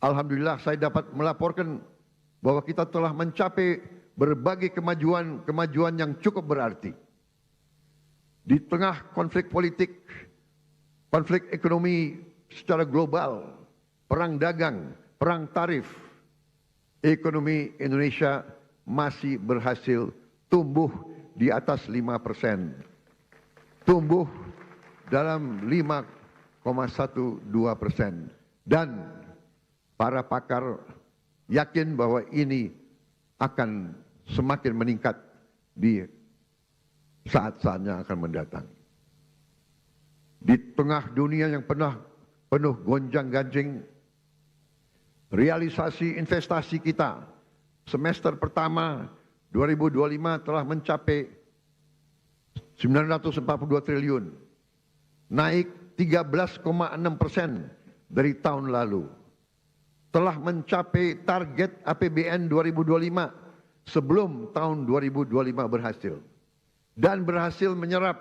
Alhamdulillah saya dapat melaporkan bahwa kita telah mencapai berbagai kemajuan yang cukup berarti. Di tengah konflik politik, konflik ekonomi secara global, perang dagang, perang tarif, ekonomi Indonesia masih berhasil tumbuh di atas 5%. Tumbuh dalam 5,12%. Dan para pakar yakin bahwa ini akan semakin meningkat di saat-saatnya akan mendatang. Di tengah dunia yang penuh gonjang-ganjing, realisasi investasi kita semester pertama 2025 telah mencapai 942 triliun, naik 13,6% dari tahun lalu. Telah mencapai target APBN 2025 sebelum tahun 2025 berhasil. Dan berhasil menyerap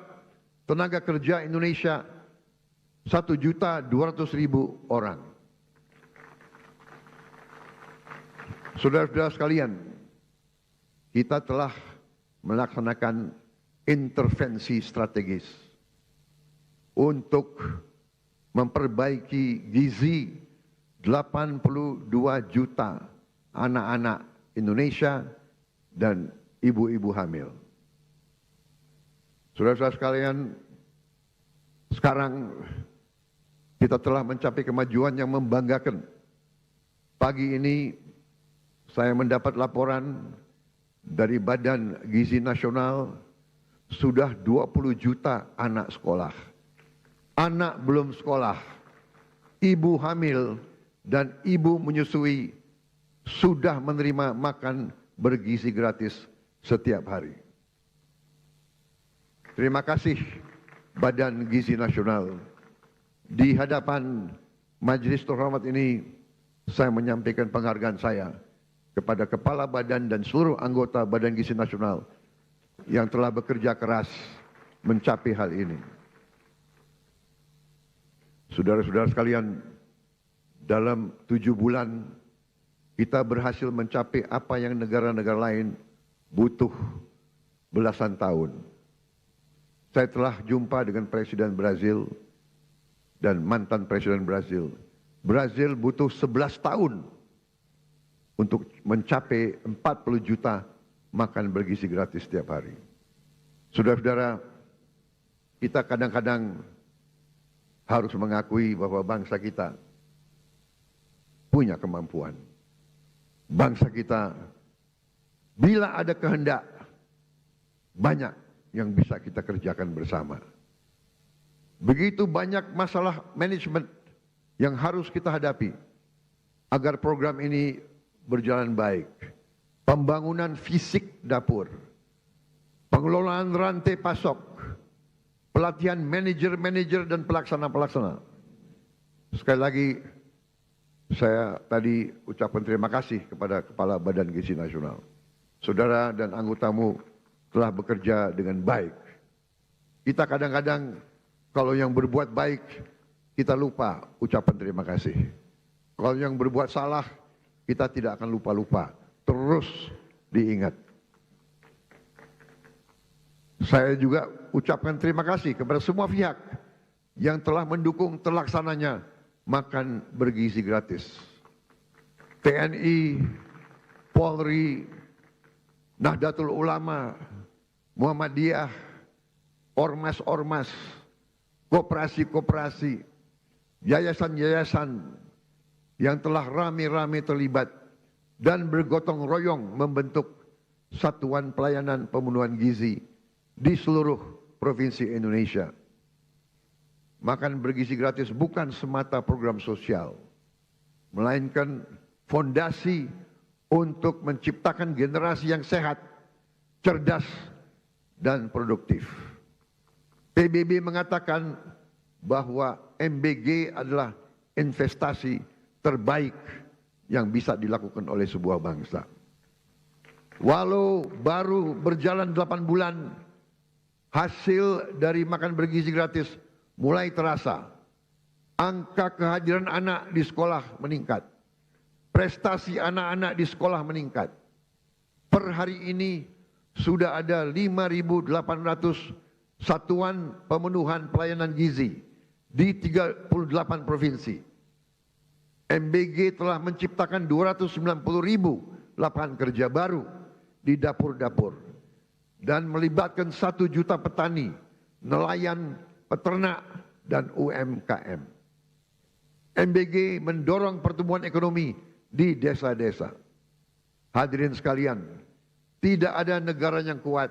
tenaga kerja Indonesia 1.200.000 orang. Saudara-saudara sekalian, kita telah melaksanakan intervensi strategis untuk memperbaiki gizi 82 juta anak-anak Indonesia dan ibu-ibu hamil. Saudara-saudara sekalian, sekarang kita telah mencapai kemajuan yang membanggakan. Pagi ini saya mendapat laporan dari Badan Gizi Nasional sudah 20 juta anak sekolah. Anak belum sekolah, ibu hamil dan ibu menyusui sudah menerima makan bergizi gratis setiap hari. Terima kasih Badan Gizi Nasional. Di hadapan majelis terhormat ini saya menyampaikan penghargaan saya kepada Kepala Badan dan seluruh anggota Badan Gizi Nasional yang telah bekerja keras mencapai hal ini. Saudara-saudara sekalian, dalam 7 bulan kita berhasil mencapai apa yang negara-negara lain butuh belasan tahun. Saya telah jumpa dengan Presiden Brazil dan mantan Presiden Brazil. Brazil butuh 11 tahun untuk mencapai 40 juta makan bergizi gratis setiap hari. Saudara-saudara, kita kadang-kadang harus mengakui bahwa bangsa kita punya kemampuan. Bangsa kita bila ada kehendak, banyak yang bisa kita kerjakan bersama. Begitu banyak masalah manajemen yang harus kita hadapi agar program ini berjalan baik. Pembangunan fisik dapur, pengelolaan rantai pasok, pelatihan manajer-manajer dan pelaksana-pelaksana. Sekali lagi, saya tadi ucapkan terima kasih kepada Kepala Badan Gizi Nasional. Saudara dan anggotamu telah bekerja dengan baik. Kita kadang-kadang kalau yang berbuat baik, kita lupa ucapan terima kasih. Kalau yang berbuat salah, kita tidak akan lupa-lupa. Terus diingat. Saya juga ucapkan terima kasih kepada semua pihak yang telah mendukung terlaksananya makan bergizi gratis. TNI, Polri, Nahdlatul Ulama, Muhammadiyah, ormas-ormas, koperasi-koperasi, yayasan-yayasan yang telah rame-rame terlibat dan bergotong royong membentuk Satuan Pelayanan Pemenuhan Gizi di seluruh provinsi Indonesia. Makan bergizi gratis bukan semata program sosial, melainkan fondasi untuk menciptakan generasi yang sehat, cerdas, dan produktif. PBB mengatakan bahwa MBG adalah investasi terbaik yang bisa dilakukan oleh sebuah bangsa. Walau baru berjalan 8 bulan, hasil dari makan bergizi gratis mulai terasa. Angka kehadiran anak di sekolah meningkat. prestasi anak-anak di sekolah meningkat. Per hari ini sudah ada 5.800 satuan pemenuhan pelayanan gizi di 38 provinsi. MBG telah menciptakan 290.000 lapangan kerja baru di dapur-dapur dan melibatkan 1 juta petani, nelayan, peternak, dan UMKM. MBG mendorong pertumbuhan ekonomi di desa-desa. Hadirin sekalian, tidak ada negara yang kuat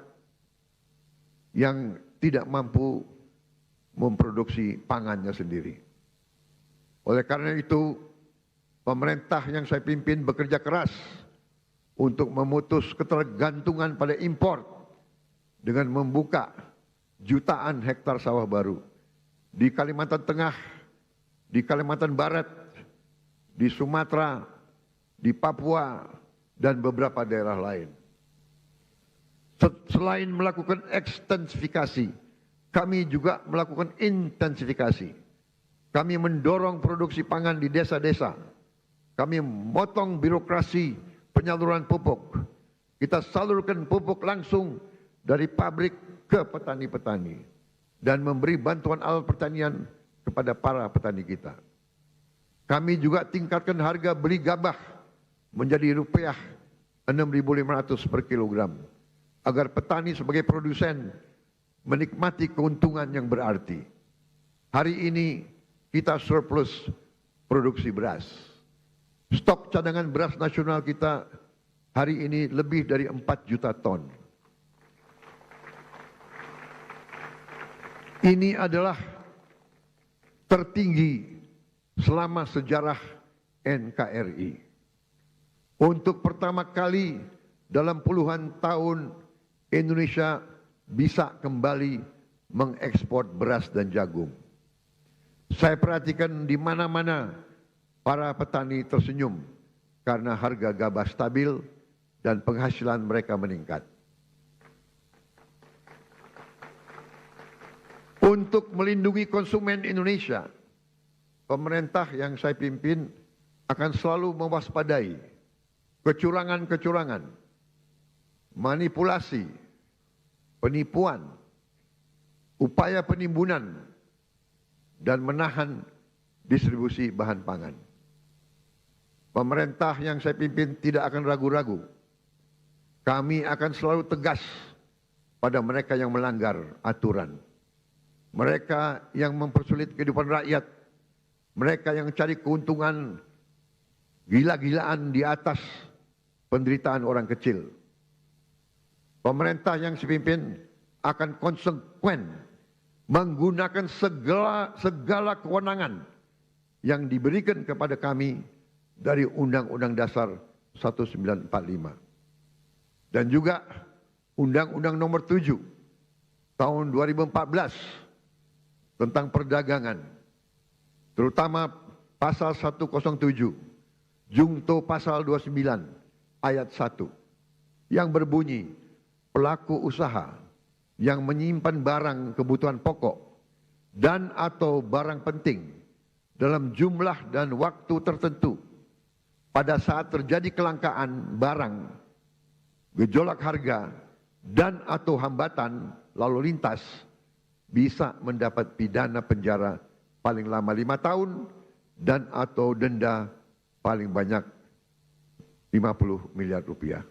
yang tidak mampu memproduksi pangannya sendiri. Oleh karena itu, pemerintah yang saya pimpin bekerja keras untuk memutus ketergantungan pada impor dengan membuka jutaan hektar sawah baru di Kalimantan Tengah, di Kalimantan Barat, di Sumatera, di Papua, dan beberapa daerah lain. Selain melakukan ekstensifikasi, kami juga melakukan intensifikasi. Kami mendorong produksi pangan di desa-desa. Kami memotong birokrasi penyaluran pupuk. Kita salurkan pupuk langsung dari pabrik ke petani-petani dan memberi bantuan alat pertanian kepada para petani kita. Kami juga tingkatkan harga beli gabah menjadi rupiah 6.500 per kilogram agar petani sebagai produsen menikmati keuntungan yang berarti. Hari ini kita surplus produksi beras. Stok cadangan beras nasional kita hari ini lebih dari 4 juta ton. Ini adalah tertinggi selama sejarah NKRI. Untuk pertama kali dalam puluhan tahun Indonesia bisa kembali mengekspor beras dan jagung. Saya perhatikan di mana-mana para petani tersenyum karena harga gabah stabil dan penghasilan mereka meningkat. Untuk melindungi konsumen Indonesia, pemerintah yang saya pimpin akan selalu mewaspadai kecurangan-kecurangan, manipulasi, penipuan, upaya penimbunan, dan menahan distribusi bahan pangan. Pemerintah yang saya pimpin tidak akan ragu-ragu. Kami akan selalu tegas pada mereka yang melanggar aturan. Mereka yang mempersulit kehidupan rakyat, mereka yang cari keuntungan gila-gilaan di atas penderitaan orang kecil. Pemerintah yang saya pimpin akan konsekuen menggunakan segala kewenangan yang diberikan kepada kami dari Undang-Undang Dasar 1945 dan juga Undang-Undang Nomor 7 tahun 2014 tentang perdagangan, terutama pasal 107, Jungto pasal 29 ayat 1 yang berbunyi pelaku usaha yang menyimpan barang kebutuhan pokok dan atau barang penting dalam jumlah dan waktu tertentu pada saat terjadi kelangkaan barang, gejolak harga, dan atau hambatan lalu lintas bisa mendapat pidana penjara paling lama 5 tahun dan atau denda paling banyak 50 miliar rupiah.